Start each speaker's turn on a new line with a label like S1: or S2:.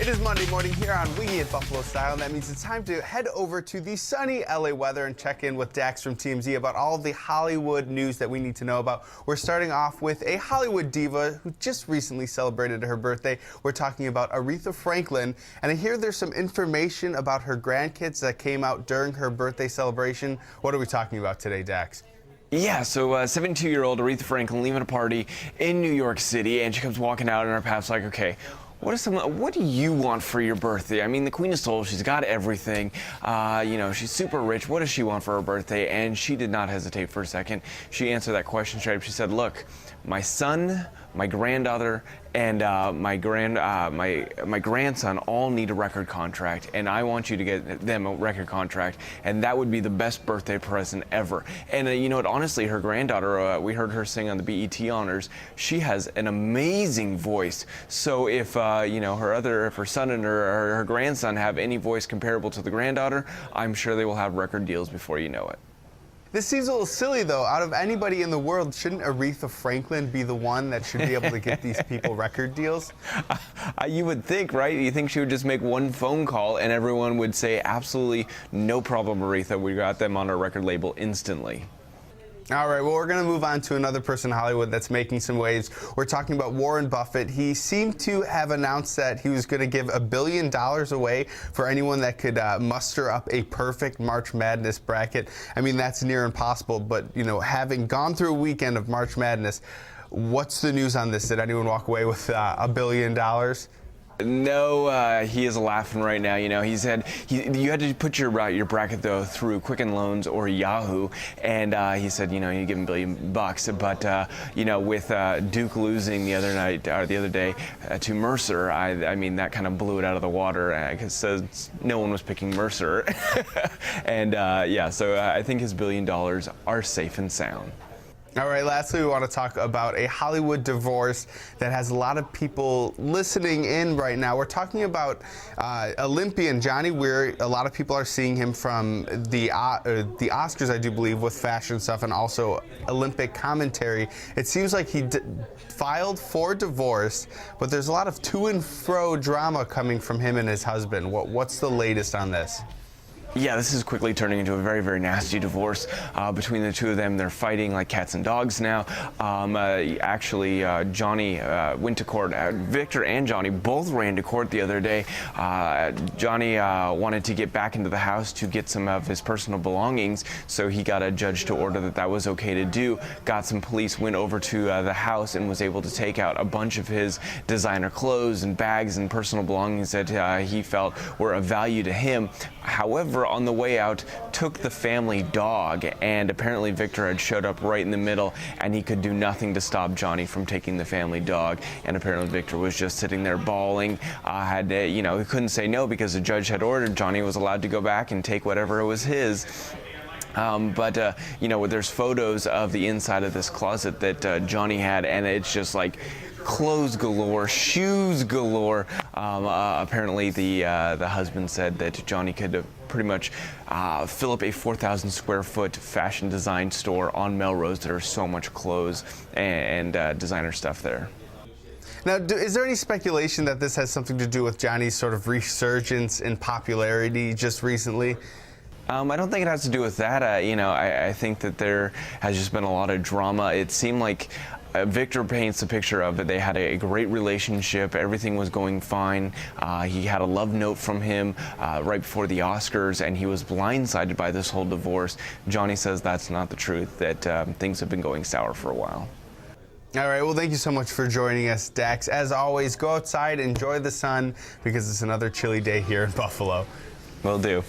S1: It is Monday morning here on Weir at Buffalo Style, and that means it's time to head over to the sunny LA weather and check in with Dax from TMZ about all of the Hollywood news that we need to know about. We're starting off with a Hollywood diva who just recently celebrated her birthday. We're talking about Aretha Franklin, and I hear there's some information about her grandkids that came out during her birthday celebration. What are we talking about today, Dax?
S2: Yeah, so 72-year-old Aretha Franklin leaving a party in New York City, and she comes walking out, and her path's like, okay, what do you want for your birthday? I mean, the Queen of Soul, she's got everything. She's super rich. What does she want for her birthday? And she did not hesitate for a second. She answered that question straight up. She said, look, my son, my granddaughter, and my grandson all need a record contract, and I want you to get them a record contract, and that would be the best birthday present ever. And you know what, honestly, her granddaughter, we heard her sing on the BET Honors. She has an amazing voice. So if if her son and her grandson have any voice comparable to the granddaughter, I'm sure they will have record deals before you know it.
S1: This seems a little silly, though. Out of anybody in the world, shouldn't Aretha Franklin be the one that should be able to get these people record deals?
S2: You would think, right? You think she would just make one phone call and everyone would say, absolutely no problem, Aretha. We got them on our record label instantly.
S1: All right, well, we're going to move on to another person in Hollywood that's making some waves. We're talking about Warren Buffett. He seemed to have announced that he was going to give $1 billion away for anyone that could muster up a perfect March Madness bracket. I mean, that's near impossible, but, having gone through a weekend of March Madness, what's the news on this? Did anyone walk away with $1 billion?
S2: No, he is laughing right now. He said you had to put your bracket though through Quicken Loans or Yahoo, and he said you give him $1 billion, but with Duke losing the other day to Mercer, I mean that kind of blew it out of the water because no one was picking Mercer, and so I think his $1 billion are safe and sound.
S1: All right, lastly, we want to talk about a Hollywood divorce that has a lot of people listening in right now. We're talking about Olympian Johnny Weir. A lot of people are seeing him from the Oscars, I do believe, with fashion stuff and also Olympic commentary. It seems like he filed for divorce, but there's a lot of to and fro drama coming from him and his husband. What's the latest on this?
S2: Yeah, this is quickly turning into a very, very nasty divorce between the two of them. They're fighting like cats and dogs now. Johnny went to court. Victor and Johnny both ran to court the other day. Johnny wanted to get back into the house to get some of his personal belongings, so he got a judge to order that was okay to do. Got some police, went over to the house and was able to take out a bunch of his designer clothes and bags and personal belongings that he felt were of value to him. However, on the way out, took the family dog, and apparently Victor had showed up right in the middle, and he could do nothing to stop Johnny from taking the family dog. And apparently Victor was just sitting there bawling. He couldn't say no because the judge had ordered. Johnny was allowed to go back and take whatever was his. There's photos of the inside of this closet that Johnny had, and it's just like clothes galore, shoes galore. Apparently, the husband said that Johnny could pretty much fill up a 4,000 square foot fashion design store on Melrose. There's so much clothes and designer stuff there.
S1: Now, is there any speculation that this has something to do with Johnny's sort of resurgence in popularity just recently?
S2: I don't think it has to do with that. I think that there has just been a lot of drama. It seemed like Victor paints a picture of it. They had a great relationship. Everything was going fine. He had a love note from him right before the Oscars, and he was blindsided by this whole divorce. Johnny says that's not the truth, that things have been going sour for a while.
S1: All right, well, thank you so much for joining us, Dax. As always, go outside, enjoy the sun, because it's another chilly day here in Buffalo.
S2: Will do.